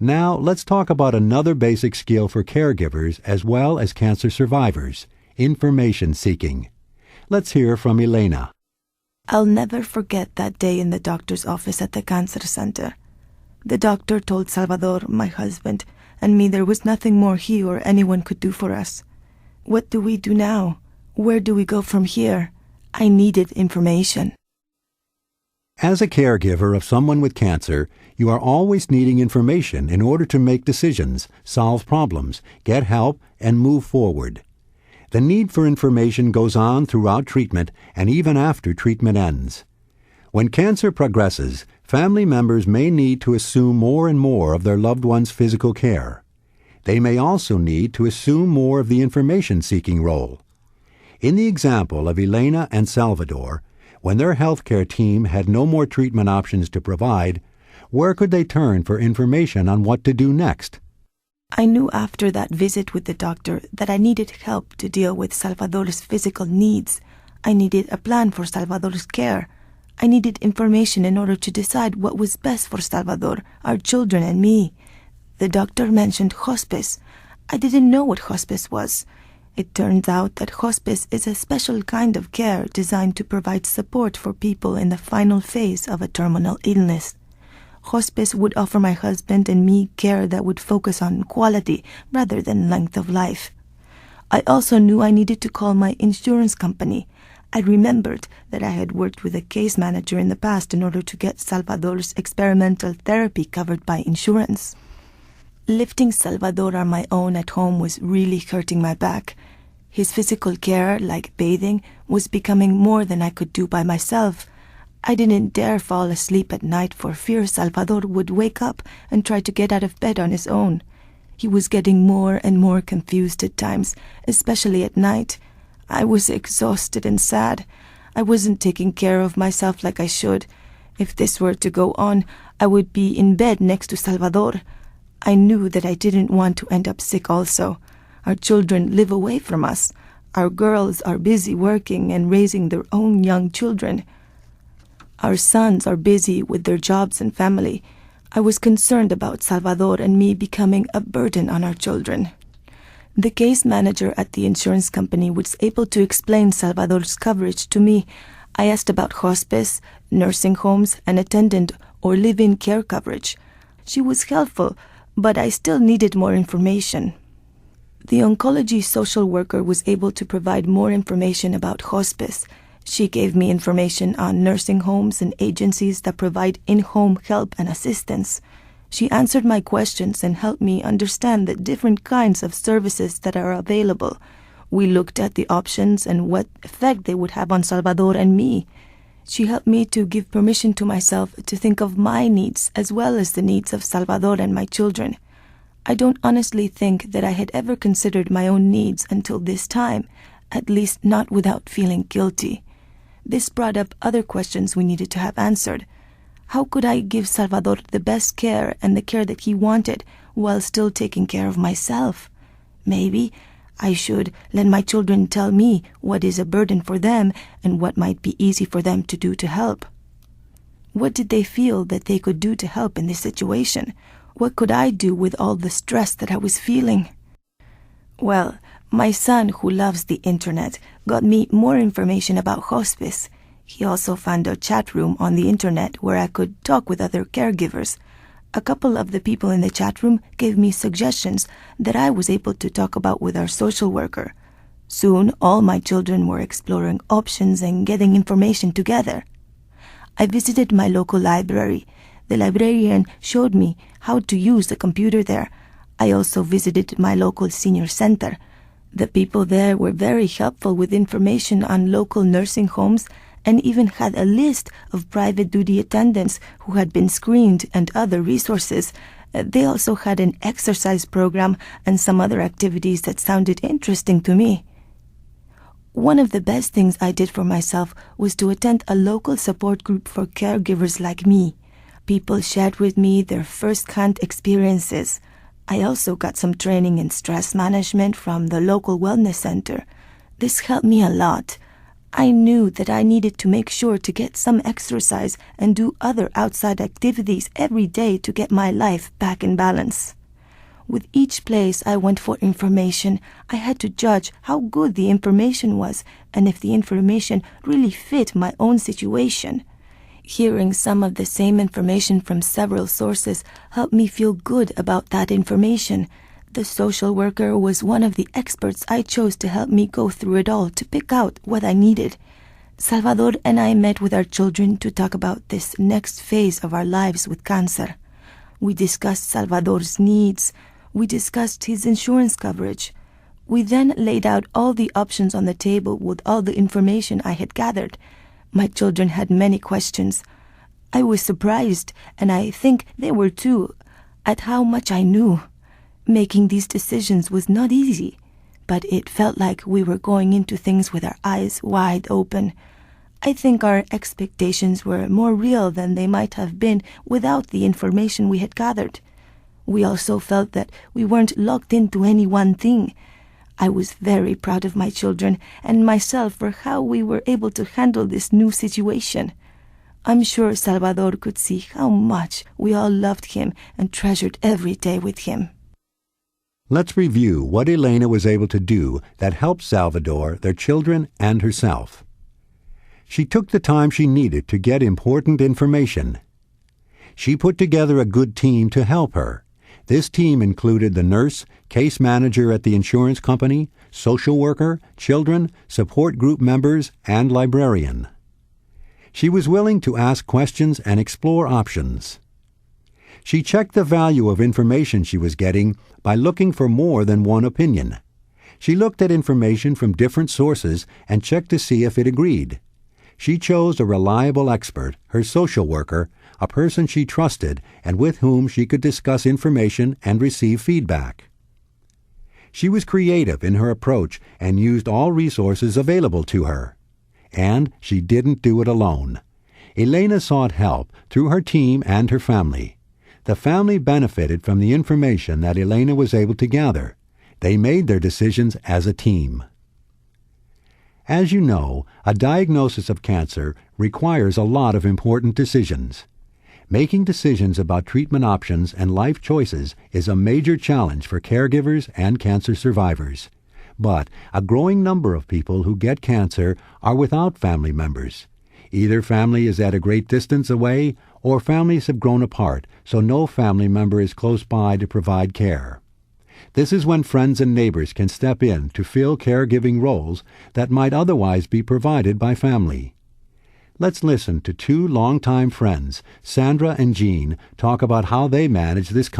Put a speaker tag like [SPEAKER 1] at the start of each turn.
[SPEAKER 1] Now, let's talk about another basic skill for caregivers as well as cancer survivors, information seeking. Let's hear from Elena.
[SPEAKER 2] I'll never forget that day in the doctor's office at the cancer center. The doctor told Salvador, my husband, and me there was nothing more he or anyone could do for us. What do we do now? Where do we go from here? I needed information.
[SPEAKER 1] As a caregiver of someone with cancer, you are always needing information in order to make decisions, solve problems, get help, and move forward. The need for information goes on throughout treatment and even after treatment ends. When cancer progresses, family members may need to assume more and more of their loved one's physical care. They may also need to assume more of the information-seeking role. In the example of Elena and Salvador, when their healthcare team had no more treatment options to provide, where could they turn for information on what to do next?
[SPEAKER 2] I knew after that visit with the doctor that I needed help to deal with Salvador's physical needs. I needed a plan for Salvador's care. I needed information in order to decide what was best for Salvador, our children, and me. The doctor mentioned hospice. I didn't know what hospice was. It turns out that hospice is a special kind of care designed to provide support for people in the final phase of a terminal illness. Hospice would offer my husband and me care that would focus on quality rather than length of life. I also knew I needed to call my insurance company. I remembered that I had worked with a case manager in the past in order to get Salvador's experimental therapy covered by insurance. Lifting Salvador on my own at home was really hurting my back. His physical care, like bathing, was becoming more than I could do by myself. I didn't dare fall asleep at night for fear Salvador would wake up and try to get out of bed on his own. He was getting more and more confused at times, especially at night. I was exhausted and sad. I wasn't taking care of myself like I should. If this were to go on, I would be in bed next to Salvador. I knew that I didn't want to end up sick also. Our children live away from us. Our girls are busy working and raising their own young children. Our sons are busy with their jobs and family. I was concerned about Salvador and me becoming a burden on our children. The case manager at the insurance company was able to explain Salvador's coverage to me. I asked about hospice, nursing homes, and attendant or live-in care coverage. She was helpful, but I still needed more information. The oncology social worker was able to provide more information about hospice. She gave me information on nursing homes and agencies that provide in-home help and assistance. She answered my questions and helped me understand the different kinds of services that are available. We looked at the options and what effect they would have on Salvador and me. She helped me to give permission to myself to think of my needs as well as the needs of Salvador and my children. I don't honestly think that I had ever considered my own needs until this time, at least not without feeling guilty. This brought up other questions we needed to have answered. How could I give Salvador the best care and the care that he wanted while still taking care of myself? Maybe I should let my children tell me what is a burden for them and what might be easy for them to do to help. What did they feel that they could do to help in this situation? What could I do with all the stress that I was feeling? Well, my son, who loves the internet, got me more information about hospice. He also found a chat room on the internet where I could talk with other caregivers. A couple of the people in the chat room gave me suggestions that I was able to talk about with our social worker. Soon, all my children were exploring options and getting information together. I visited my local library. The librarian showed me how to use the computer there. I also visited my local senior center. The people there were very helpful with information on local nursing homes and even had a list of private duty attendants who had been screened and other resources. They also had an exercise program and some other activities that sounded interesting to me. One of the best things I did for myself was to attend a local support group for caregivers like me. People shared with me their first-hand experiences. I also got some training in stress management from the local wellness center. This helped me a lot. I knew that I needed to make sure to get some exercise and do other outside activities every day to get my life back in balance. With each place I went for information, I had to judge how good the information was and if the information really fit my own situation. Hearing some of the same information from several sources helped me feel good about that information. The social worker was one of the experts I chose to help me go through it all to pick out what I needed. Salvador and I met with our children to talk about this next phase of our lives with cancer. We discussed Salvador's needs. We discussed his insurance coverage. We then laid out all the options on the table with all the information I had gathered. My children had many questions. I was surprised, and I think they were too, at how much I knew. Making these decisions was not easy, but it felt like we were going into things with our eyes wide open. I think our expectations were more real than they might have been without the information we had gathered. We also felt that we weren't locked into any one thing. I was very proud of my children and myself for how we were able to handle this new situation. I'm sure Salvador could see how much we all loved him and treasured every day with him.
[SPEAKER 1] Let's review what Elena was able to do that helped Salvador, their children, and herself. She took the time she needed to get important information. She put together a good team to help her. This team included the nurse, case manager at the insurance company, social worker, children, support group members, and librarian. She was willing to ask questions and explore options. She checked the value of information she was getting by looking for more than one opinion. She looked at information from different sources and checked to see if it agreed. She chose a reliable expert, her social worker, a person she trusted and with whom she could discuss information and receive feedback. She was creative in her approach and used all resources available to her. And she didn't do it alone. Elena sought help through her team and her family. The family benefited from the information that Elena was able to gather. They made their decisions as a team. As you know, a diagnosis of cancer requires a lot of important decisions. Making decisions about treatment options and life choices is a major challenge for caregivers and cancer survivors. But a growing number of people who get cancer are without family members. Either family is at a great distance away, or families have grown apart, so no family member is close by to provide care. This is when friends and neighbors can step in to fill caregiving roles that might otherwise be provided by family. Let's listen to two longtime friends, Sandra and Jean, talk about how they manage this kind